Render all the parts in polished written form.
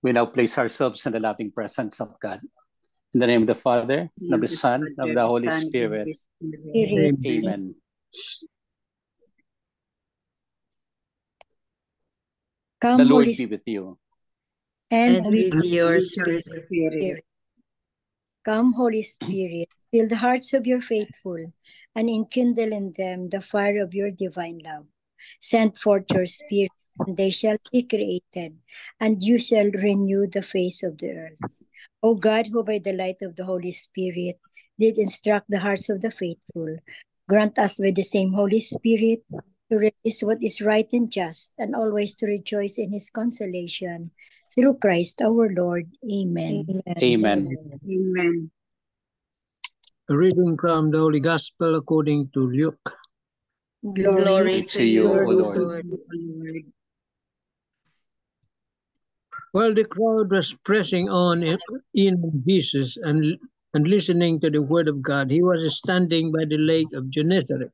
We now place ourselves in the loving presence of God. In the name of the Father, and of the Son, and of the Holy Spirit. Amen. Come, The Lord Holy be with you. and with with your spirit. spirit. Come, Holy Spirit, fill the hearts of your faithful, and enkindle in them the fire of your divine love. Send forth your Spirit, and they shall be created, and you shall renew the face of the earth. O God, who by the light of the Holy Spirit did instruct the hearts of the faithful, grant us with the same Holy Spirit to resist what is right and just, and always to rejoice in his consolation. Through Christ our Lord. Amen. Amen. Amen. A reading from the Holy Gospel according to Luke. Glory to you, O O Lord. Lord. While the crowd was pressing on in Jesus and listening to the word of God, he was standing by the lake of Gennesaret.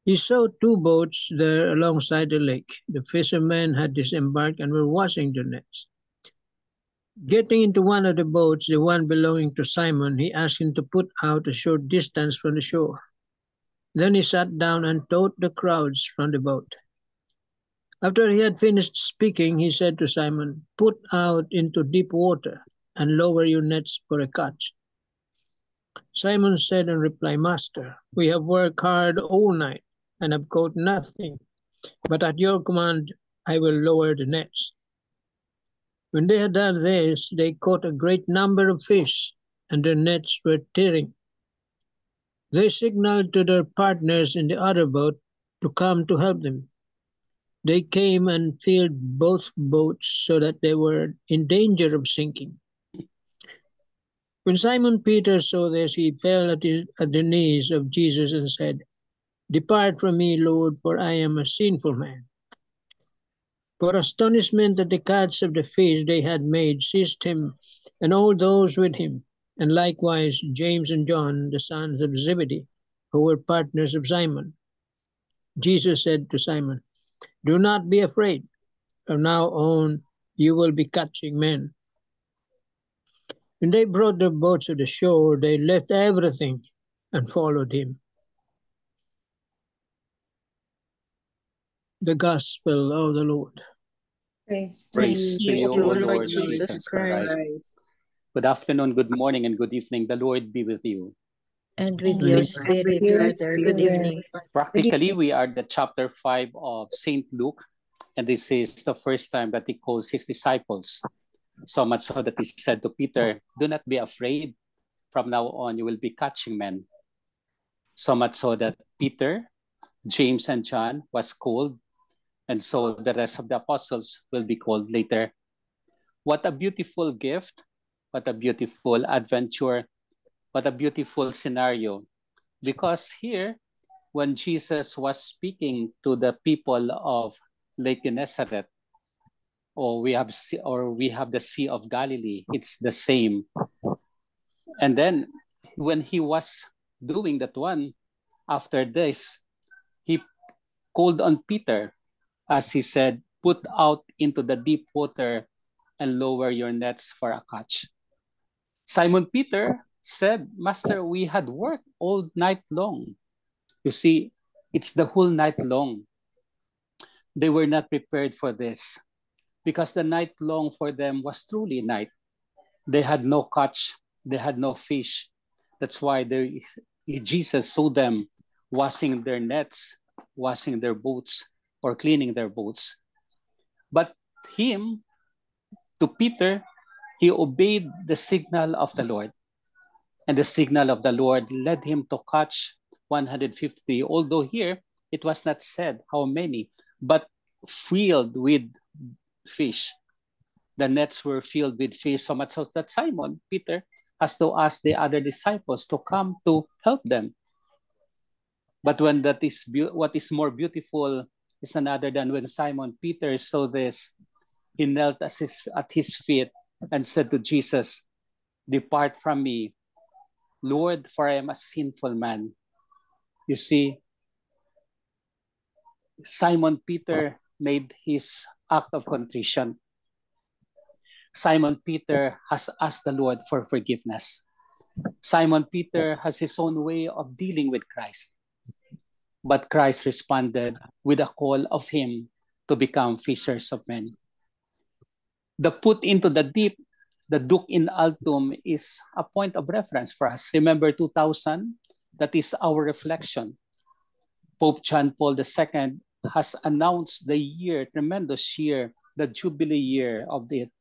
He saw two boats there alongside the lake. The fishermen had disembarked and were washing their nets. Getting into one of the boats, the one belonging to Simon, he asked him to put out a short distance from the shore. Then he sat down and taught the crowds from the boat. After he had finished speaking, he said to Simon, "Put out into deep water and lower your nets for a catch." Simon said in reply, "Master, we have worked hard all night and have caught nothing, but at your command I will lower the nets." When they had done this, they caught a great number of fish, and their nets were tearing. They signaled to their partners in the other boat to come to help them. They came and filled both boats so that they were in danger of sinking. When Simon Peter saw this, he fell at the knees of Jesus and said, "Depart from me, Lord, for I am a sinful man." For astonishment at the catch of the fish they had made seized him and all those with him, and likewise James and John, the sons of Zebedee, who were partners of Simon. Jesus said to Simon, "Do not be afraid. From now on you will be catching men." When they brought their boats to the shore, they left everything and followed him. The Gospel of the Lord. Praise Praise to you, O Lord Jesus Christ. Good afternoon, good morning, and good evening. The Lord be with you. And with And your with spirit, your brother. Good spirit. evening. Practically, we are the chapter 5 of St. Luke, and this is the first time that he calls his disciples. So much so that he said to Peter, "Do not be afraid. From now on, you will be catching men." So much so that Peter, James, and John was called, and so the rest of the apostles will be called later. What a beautiful gift, what a beautiful adventure, what a beautiful scenario. Because here, when Jesus was speaking to the people of Lake Gennesaret, we have the Sea of Galilee, it's the same. And then when he was doing that one, after this, he called on Peter, as he said, "Put out into the deep water and lower your nets for a catch." Simon Peter said, "Master, we had worked all night long." You see, it's the whole night long. They were not prepared for this because the night long for them was truly night. They had no catch, they had no fish. That's why Jesus saw them washing their nets, washing their boats, or cleaning their boats. But to Peter, he obeyed the signal of the Lord. And the signal of the Lord led him to catch 150, although here it was not said how many, but filled with fish. The nets were filled with fish, so much so that Simon Peter has to ask the other disciples to come to help them. But what is more beautiful is none other than when Simon Peter saw this, he knelt at his feet and said to Jesus, "Depart from me, Lord, for I am a sinful man." You see, Simon Peter made his act of contrition. Simon Peter has asked the Lord for forgiveness. Simon Peter has his own way of dealing with Christ. But Christ responded with a call of him to become fishers of men. The put into the deep, the duc in altum, is a point of reference for us. Remember 2000? That is our reflection. Pope John Paul II has announced the year, tremendous year, the Jubilee year of it.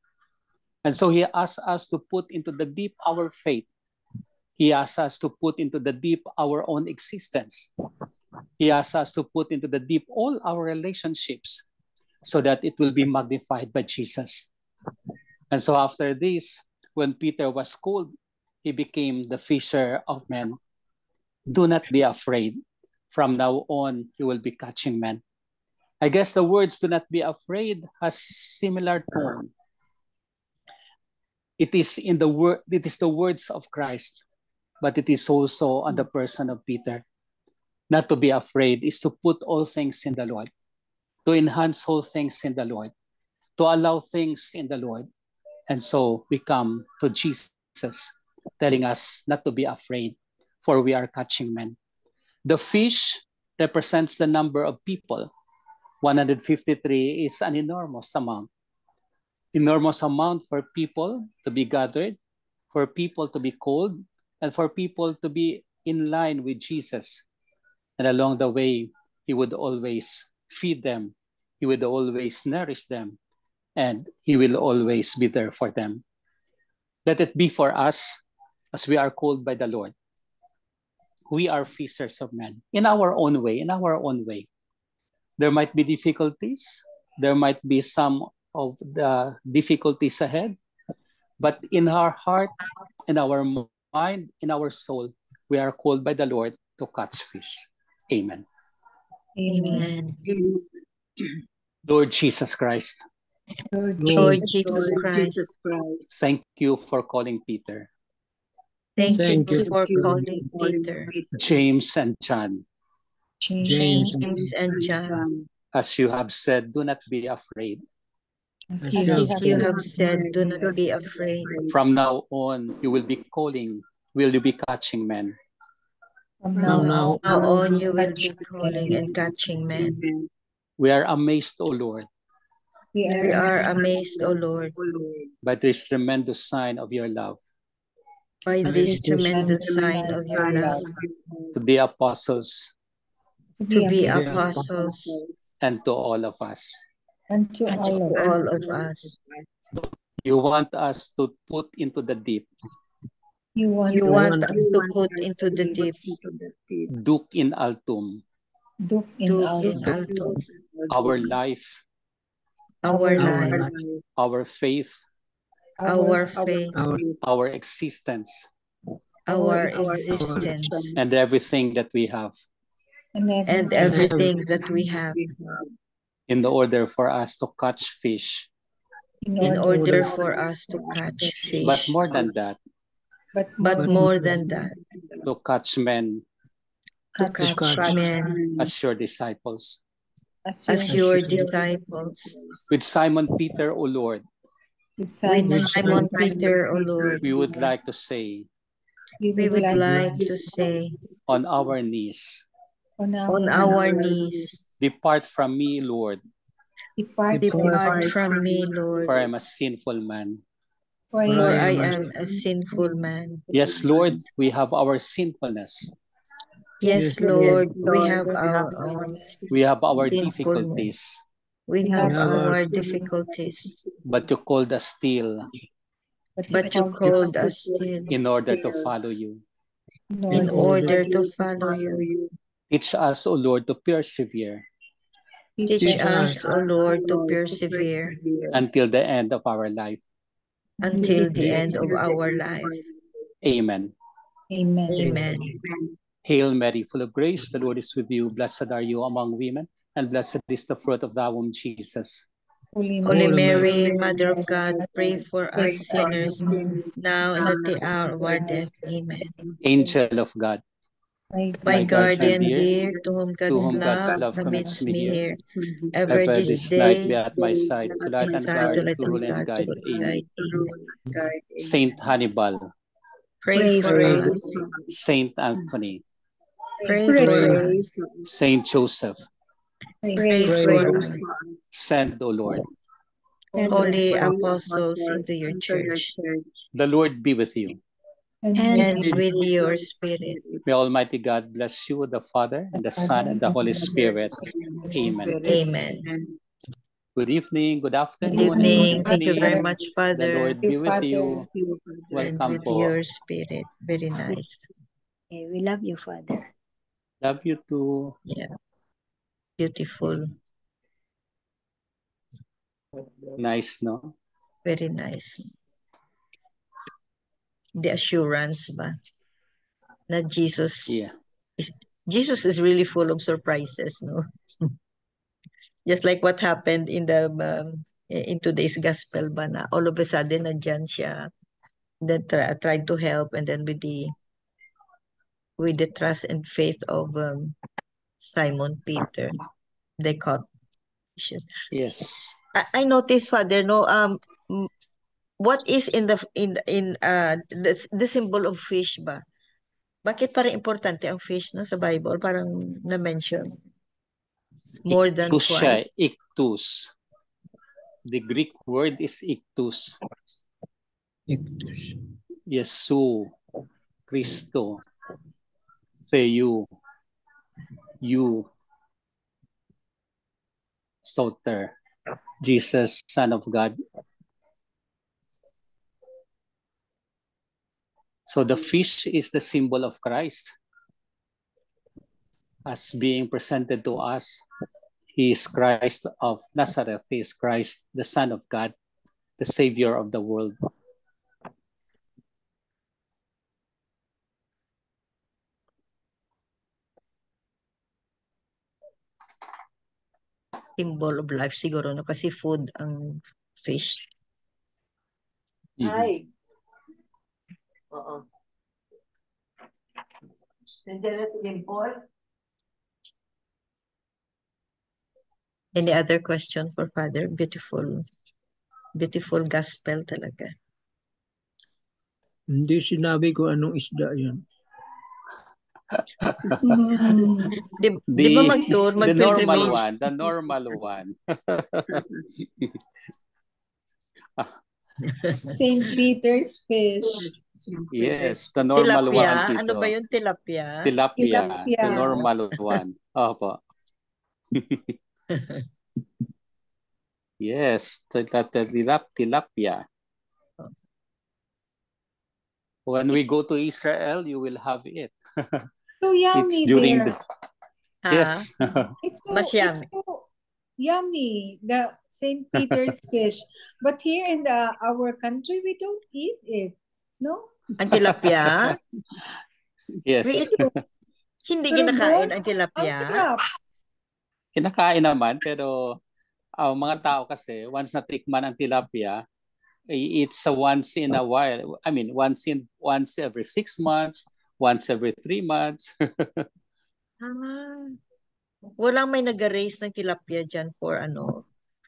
And so he asks us to put into the deep our faith. He asks us to put into the deep our own existence. He asks us to put into the deep all our relationships so that it will be magnified by Jesus. And so after this, when Peter was called, he became the fisher of men. Do not be afraid. From now on, you will be catching men. I guess the words "do not be afraid" has similar tone. It is the words of Christ, but it is also on the person of Peter. Not to be afraid is to put all things in the Lord, to enhance all things in the Lord, to allow things in the Lord. And so we come to Jesus telling us not to be afraid, for we are catching men. The fish represents the number of people. 153 is an enormous amount. Enormous amount for people to be gathered, for people to be called, and for people to be in line with Jesus. And along the way, he would always feed them. He would always nourish them. And he will always be there for them. Let it be for us as we are called by the Lord. We are fishers of men in our own way, There might be difficulties. There might be some of the difficulties ahead. But in our heart, in our mind, in our soul, we are called by the Lord to catch fish. Amen. Amen. Lord Jesus Christ. Lord Jesus Christ. Thank you for calling Peter, Thank you for calling Peter, James, and John. James and John. As you have said, do not be afraid. As you have said, do not be afraid. From now on, you will be catching men. From now on, you will be calling and catching men. We are amazed, O Lord, We are amazed, O Lord, by this tremendous sign of your love. by this tremendous sign of your love, To the apostles to be apostles and to all of us. and to all of us. You want us to put into the deep, You want us to put into the deep, duc in altum, Duc in altum, our life, our life, our faith, our faith, our existence, our existence, and everything that we have, and everything that we have, in order for us to catch fish. in order for us to catch fish. But more than that, to catch men to catch men as your disciples. as your disciples. With Simon Peter, O Lord, With Simon Peter, O Lord, we would like to say, we would like to say on our knees, on our knees, depart from me, Lord, depart from me, Lord, for I am a sinful man. for I am a sinful man. Yes, Lord, we have our sinfulness. Yes, Lord, we have our own We have our sinfulness. difficulties, We have our difficulties, but you called us still but you called us still in order to follow you. in order to follow you. Teach us, O Lord, to persevere Teach us, O Lord, to persevere until the end of our life. until the end of our life. Amen. Amen. Hail Mary, full of grace, the Lord is with you. Blessed are you among women, and blessed is the fruit of thy womb, Jesus. Holy Mary, Mother of God, pray for us sinners, now and at the hour of our death. Amen. Angel of God, My guardian dear, dear, to whom God's love commits me here. Ever this day, be at my side, to light and beside guard, to to rule and guide. Amen. guide. Saint Hannibal, Pray for us. Saint Anthony, Pray for us. Saint Joseph, Pray for us. send, O Lord. Holy apostles into your church, The Lord be with you. and with your spirit. May Almighty God bless you, the Father, and the Son, and the Holy Spirit. Amen. Amen. Good evening, good afternoon. Good evening. good Thank you very morning. much, The Father. Lord be with you. And Welcome with po. your spirit. Very nice. Okay, we love you, Father. Love you too. Yeah. Beautiful. Nice, no? Very nice. The assurance ba? Na Jesus, Yeah. Jesus is really full of surprises, no? Just like what happened in today's gospel ba, na all of a sudden nandyan siya, then tried to help, and then with the trust and faith of Simon Peter, they caught fishes. Yes. I noticed, Father, no, what is in the symbol of fish ba? Bakit parang importante ang fish, no, sa Bible? Parang na-mention more than Ictus siya, twice. ictus. The Greek word is ictus. Yesu, Cristo, Theou, you, Soter, Jesus, Son of God. So the fish is the symbol of Christ. As being presented to us, He is Christ of Nazareth. He is Christ, the Son of God, the Savior of the world. Symbol of life siguro, no? Kasi food ang fish. Ay. Oo. Any other question for Father? Beautiful gospel talaga. Hindi sinabi ko anong isda yan. Di ba mag-tour, the normal mag-pilgrimage? one, the normal one. St. Peter's fish. Yes, the normal Tilapia? one, Tito. Ano ba yung tilapia? Tilapia, Tilapia. the normal one. Opo. Yes, tilapia. When we go to Israel, you will have it. So yummy It's during there. Yes. It's Mas yummy. so yummy, the St. Peter's fish. But here in our country, we don't eat it. No? Ang tilapia? Yes. Hindi Pero kinakain doon, ang tilapia? Ang sarap. Kinakain naman, pero ang mga tao kasi, once natikman ang tilapia, it's a once in a while. I mean, once every 6 months, once every 3 months. Walang may nag-raise ng tilapia dyan for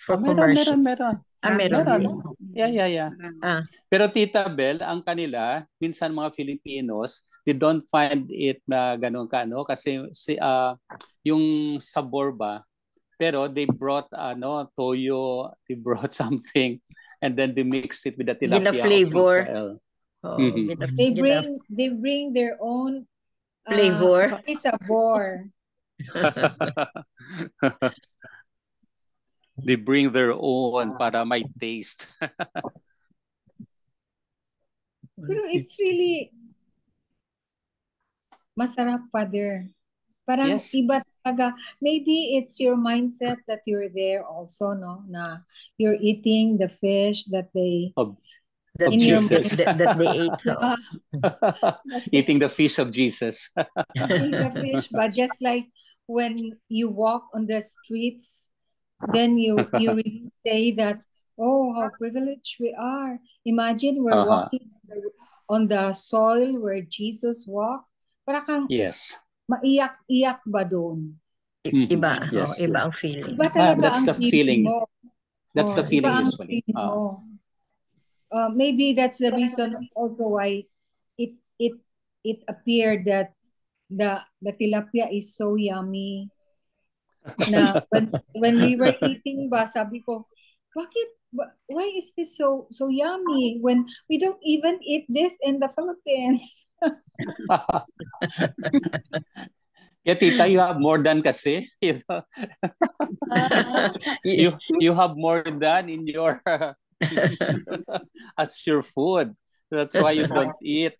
commercial. Meron. Meron. Yeah. Pero Tita Bel, ang kanila, minsan mga Filipinos, they don't find it na ganun kasi yung sabor ba, pero they brought toyo, they brought something, and then they mix it with the tilapia Gina-flavor. of Israel. They bring their own flavor. Sabor. They bring their own para may taste. Pero it's really masarap, Father. Parang Yes. iba talaga. Maybe it's your mindset that you're there also, no? Na you're eating the fish that they... That Jesus. that they ate. Eating the fish of Jesus. Eating the fish, but just like when you walk on the streets, then you really say that, oh, how privileged we are. Imagine we're walking on the soil where Jesus walked. Parang Yes. maiyak-iyak ba doon? Iba, Yes. iba ang feeling. Iba talaga That's ang the feeling. mo. That's the Iba feeling ang usually. feeling mo. Maybe that's the reason also why it appeared that the tilapia is so yummy. Na when we were eating ba, sabi ko, why is this so yummy when we don't even eat this in the Philippines? Yeah, tita, you have more than kasi. You have more than in your as your food. That's why you don't eat.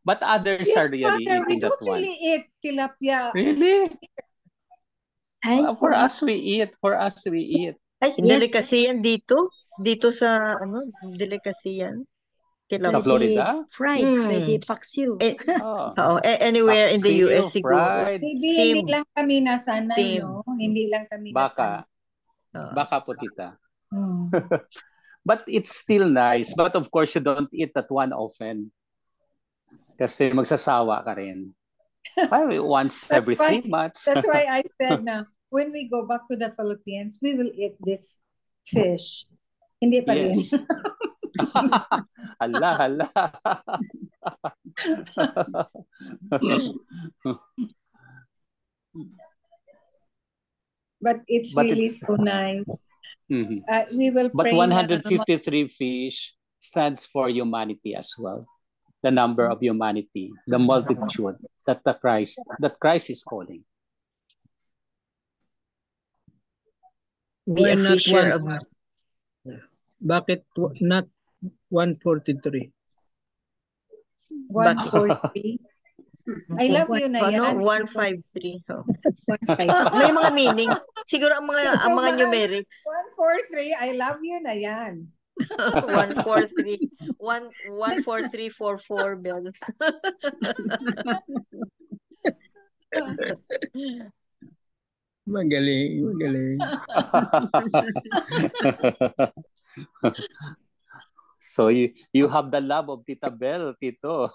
But others Yes, are really Father, we eating that don't one. really eat tilapia. Really? Ay, For us, we eat. For us, we eat. Ay, Yes. delicacy yan dito? Dito sa, delicacy yan? Sa Tilapia. Florida? Fried, pwede paksiw. Oh. Anywhere in the Paksiw, US siguro. fried. Maybe hindi Steam. lang kami nasanay, Steam. no? Hindi lang kami Baka. nasanay. Baka po, tita. Hmm. But it's still nice. But of course, you don't eat that one often. Kasi magsasawa ka rin. Once every 3 months. That's why I said na when we go back to the Philippines, we will eat this fish. Hindi pa rin. Yes. Hala. But it's really so nice. Mhm. We will But pray. 153 fish stands for humanity as well. The number of humanity, the multitude that Christ is calling. Be Why a not fisher of... Bakit not 143? 143. I love you na yan. 153. May mga meaning. Siguro ang mga numerics. 143, I love you na yan. 143. 14344 Bill. Magaling. So you have the love of Tita Bel, Tito.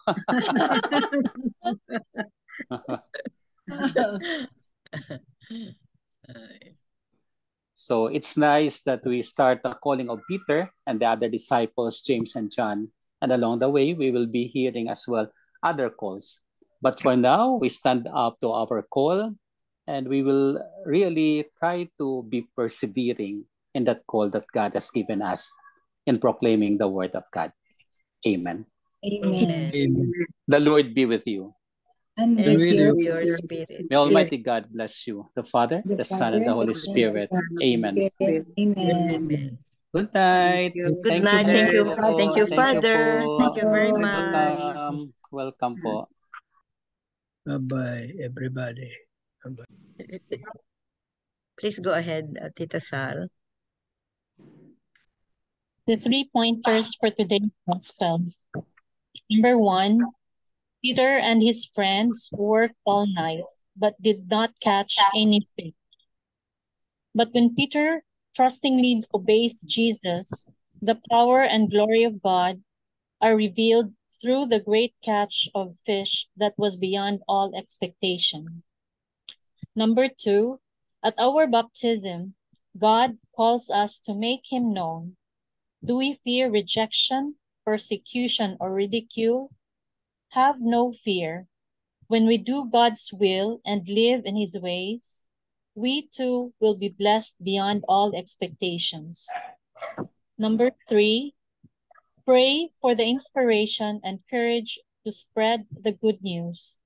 So it's nice that we start the calling of Peter and the other disciples, James and John. And along the way, we will be hearing as well other calls. But for now, we stand up to our call and we will really try to be persevering in that call that God has given us in proclaiming the word of God. Amen. Amen. The Lord be with you. And with with your spirit. May Almighty God bless you, the Father, the Son, and the Holy Spirit. Amen. Amen. Good night. Good night. Thank you. Thank you, Father. Thank you very much. Welcome po. Bye-bye, everybody. Bye-bye. Please go ahead, Tita Sal. The 3 pointers for today's gospel. Number 1, Peter and his friends worked all night, but did not catch any fish. But when Peter trustingly obeys Jesus, the power and glory of God are revealed through the great catch of fish that was beyond all expectation. Number 2, at our baptism, God calls us to make him known. Do we fear rejection, persecution, or ridicule? Have no fear. When we do God's will and live in his ways, we too will be blessed beyond all expectations. Number 3, pray for the inspiration and courage to spread the good news.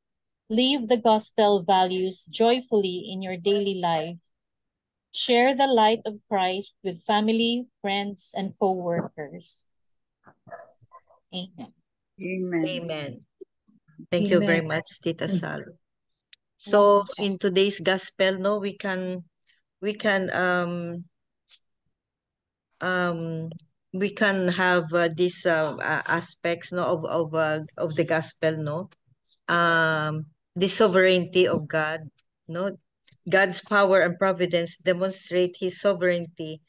Live the gospel values joyfully in your daily life. Share the light of Christ with family, friends, and co-workers. Amen. Amen. Thank you very much, Tita Sal. So in today's gospel, we can have these aspects of the gospel, the sovereignty of God, God's power and providence demonstrate his sovereignty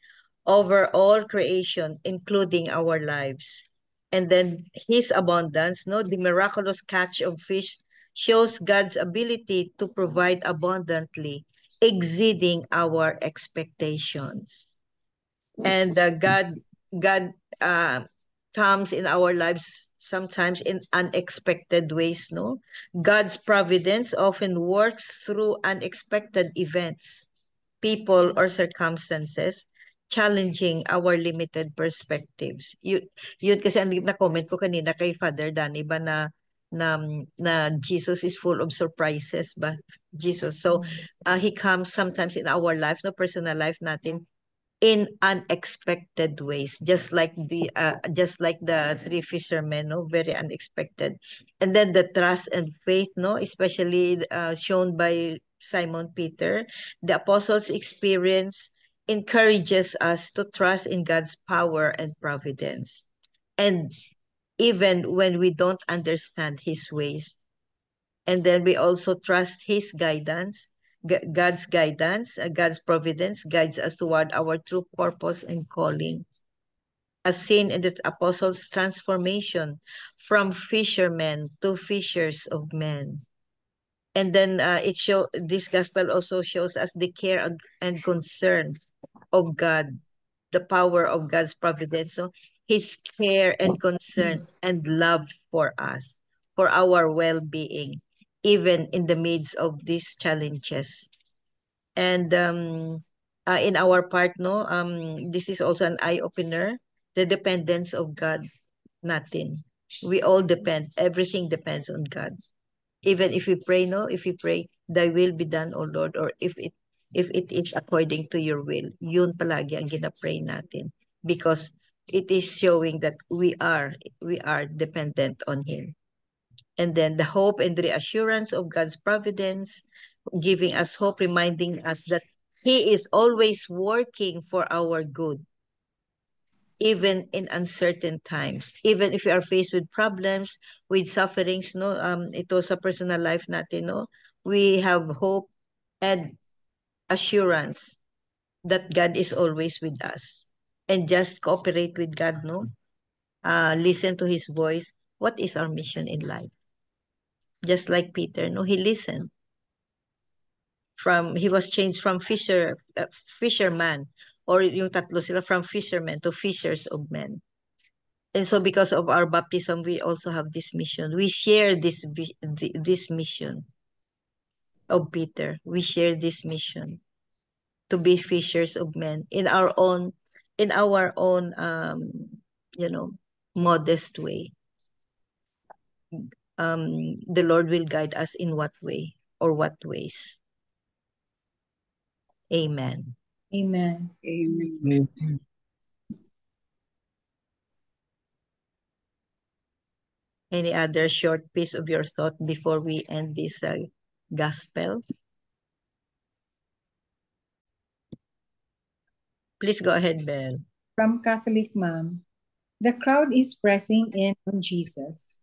over all creation, including our lives. And then his abundance, no, the miraculous catch of fish shows God's ability to provide abundantly, exceeding our expectations. And God comes in our lives sometimes in unexpected ways, no? God's providence often works through unexpected events, people, or circumstances, challenging our limited perspectives. Yun kasi ang na-comment ko kanina kay Father Danny ba na Jesus is full of surprises ba? Jesus. So, he comes sometimes in our life, no, personal life natin, in unexpected ways, just like the three fishermen, no, very unexpected. And then the trust and faith, no, especially shown by Simon Peter, the apostles' experience encourages us to trust in God's power and providence. And even when we don't understand his ways, and then we also trust his guidance. God's guidance, God's providence guides us toward our true purpose and calling, as seen in the apostles' transformation from fishermen to fishers of men. And then this gospel also shows us the care and concern of God, the power of God's providence. So his care and concern and love for us, for our well-being, even in the midst of these challenges. And in our part, no, this is also an eye-opener, the dependence of God natin. We all depend. Everything depends on God. Even if we pray, no, if we pray, thy will be done, O Lord, or if it is according to your will, yun palagi ang ginapray natin, because it is showing that we are dependent on him. And then the hope and reassurance of God's providence, giving us hope, reminding us that he is always working for our good, even in uncertain times, even if we are faced with problems, with sufferings, no, ito sa personal life natin, no, we have hope and assurance that God is always with us, and just cooperate with God, no, listen to his voice. What is our mission in life? Just like Peter, no, he listened. He was changed from fisherman, or yung tatlo sila, from fishermen to fishers of men. And so because of our baptism, we also have this mission. We share this mission of Peter. We share this mission to be fishers of men in our own modest way. The Lord will guide us in what way or what ways. Amen. Amen. Amen. Any other short piece of your thought before we end this gospel? Please go ahead, Belle. From Catholic Mom. The crowd is pressing in on Jesus.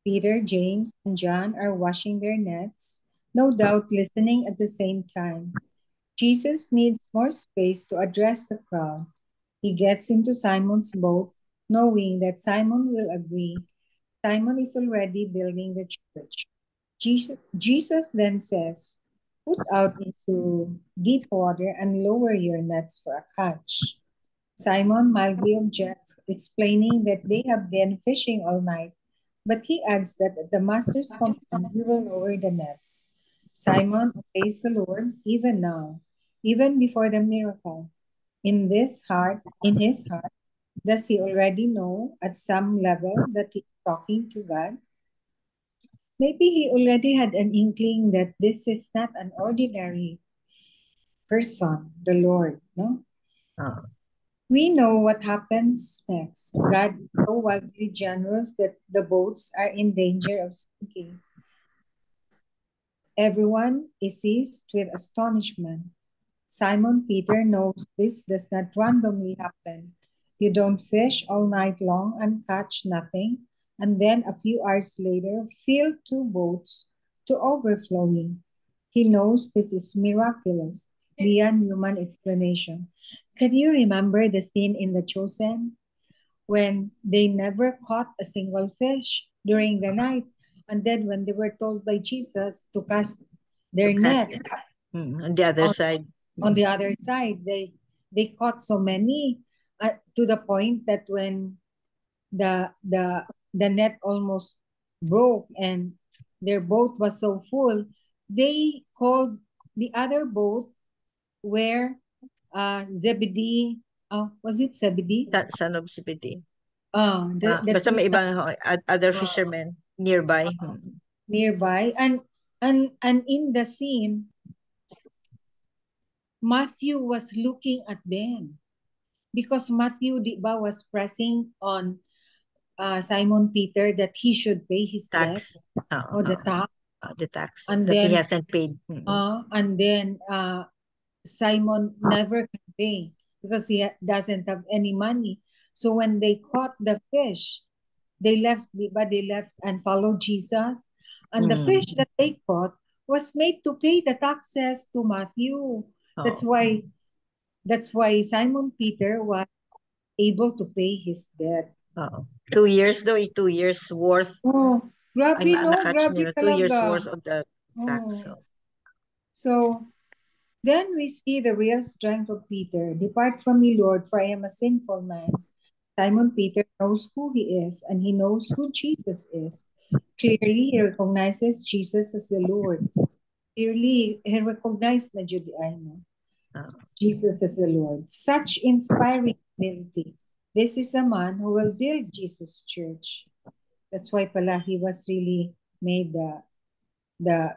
Peter, James, and John are washing their nets, no doubt listening at the same time. Jesus needs more space to address the crowd. He gets into Simon's boat, knowing that Simon will agree. Simon is already building the church. Jesus then says, "Put out into deep water and lower your nets for a catch." Simon mildly objects, explaining that they have been fishing all night, but he adds that at the master's command, he will lower the nets. Simon obeys the Lord even now, even before the miracle. In his heart, does he already know at some level that he's talking to God? Maybe he already had an inkling that this is not an ordinary person, the Lord, no? We know what happens next. God is so wildly generous that the boats are in danger of sinking. Everyone is seized with astonishment. Simon Peter knows this does not randomly happen. You don't fish all night long and catch nothing, and then a few hours later fill two boats to overflowing. He knows this is miraculous, beyond human explanation. Can you remember the scene in The Chosen? when they never caught a single fish during the night. And then when they were told by Jesus to cast their net on the other side, on the other side, they caught so many to the point that when the net almost broke and their boat was so full, they called the other boat where Zebedee, was it Zebedee? that son of Zebedee. The Basta may ibang other fishermen nearby. Nearby, and in the scene, Matthew was looking at them because Matthew, di ba, was pressing on Simon Peter that he should pay his tax. debt or the tax. The tax and that then, he hasn't paid. And then Simon never can pay because he doesn't have any money. So when they caught the fish, they left and followed Jesus. And the fish that they caught was made to pay the taxes to Matthew. That's why Simon Peter was able to pay his debt. 2 years though, 2 years worth. Grabe, no? Grabe 2 years worth of the tax. So then we see the real strength of Peter. Depart from me, Lord, for I am a sinful man. Simon Peter knows who he is, and he knows who Jesus is. Clearly, he recognizes Jesus as the Lord. Clearly, he recognized na Judeano. Jesus as the Lord. Such inspiring humility. This is a man who will build Jesus' church. That's why pala he was really made the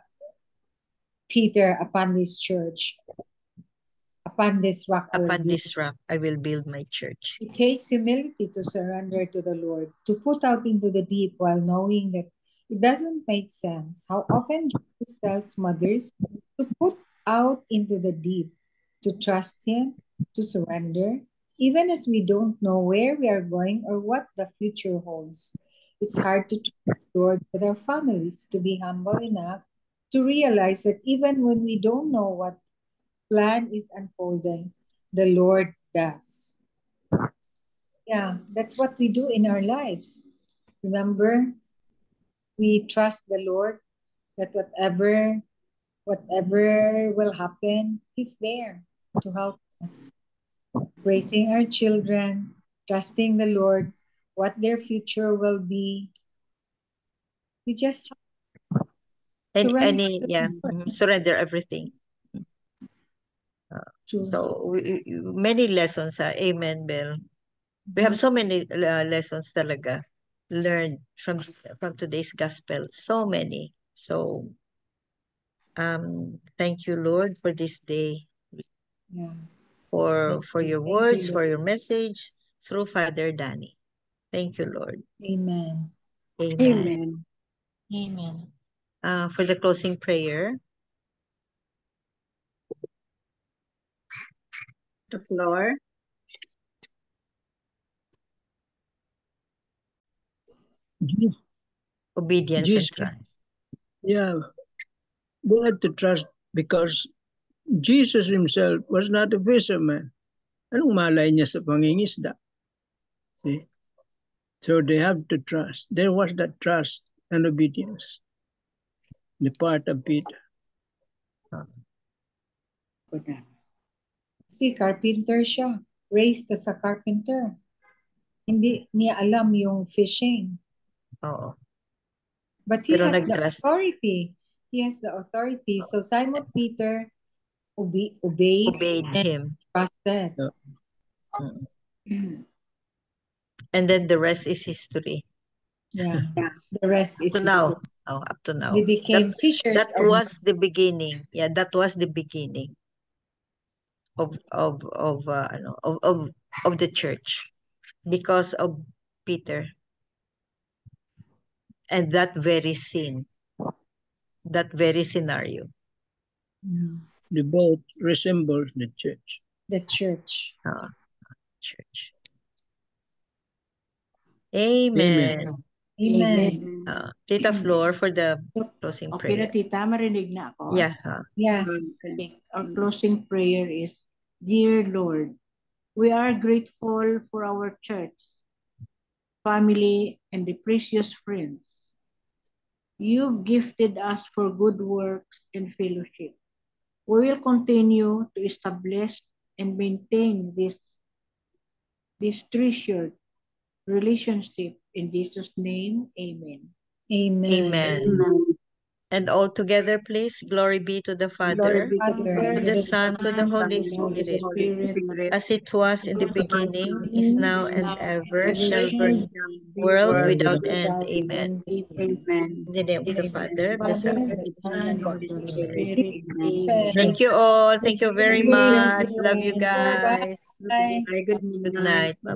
Peter upon this church. Upon this rock. Upon this rock, I will build my church. It takes humility to surrender to the Lord, to put out into the deep while knowing that it doesn't make sense. How often Jesus tells mothers to put out into the deep, to trust Him, to surrender, even as we don't know where we are going or what the future holds. It's hard to trust the Lord with our families, to be humble enough to realize that even when we don't know what plan is unfolding, the Lord does. Yeah, that's what we do in our lives. Remember, we trust the Lord that whatever will happen, He's there to help us. Raising our children, trusting the Lord, what their future will be. We just surrender everything. So many lessons. Amen, Bel. We have so many lessons talaga learned from today's gospel. So many. So thank you, Lord, for this day. Yeah. For your words, for your message through Father Danny. Thank you, Lord. Amen. Amen. Amen. For the closing prayer. The floor. Obedience and trust. Yeah, we had to trust because Jesus himself was not a fisherman. Anong malay niya sa pangingisda? See? So they have to trust. There was that trust and obedience. The part of Peter. Si carpenter siya. Raised as a carpenter. Hindi niya alam yung fishing. But he has the authority. He has the authority. So Simon Peter obeyed him. Trusted. And then the rest is history. Yeah. The rest is history. Up to now. They became fishers. That was the beginning. Yeah, that was the beginning of the church, because of Peter and that very scene, that very scenario. The boat resembles the church. The church. Church. Amen. Amen. Tita Flor for the closing prayer. Okay, Tita, marinig na ako. Yeah. Okay. Our closing prayer is, Dear Lord, we are grateful for our church family, and the precious friends you've gifted us for good works and fellowship. We will continue to establish and maintain this treasured relationship. In Jesus' name, amen. Amen. Amen. And all together, please. Glory be to the Father, Father, to the Son, to the Holy Spirit, as it was in the beginning, is now, and ever shall be, world without end. Amen. Amen. In the name of the Father, of the Son, and of the And Holy Spirit. Amen. Amen. Thank you all. Thank you very Thank you. much. Love you guys. Bye. Very good Good night. Bye.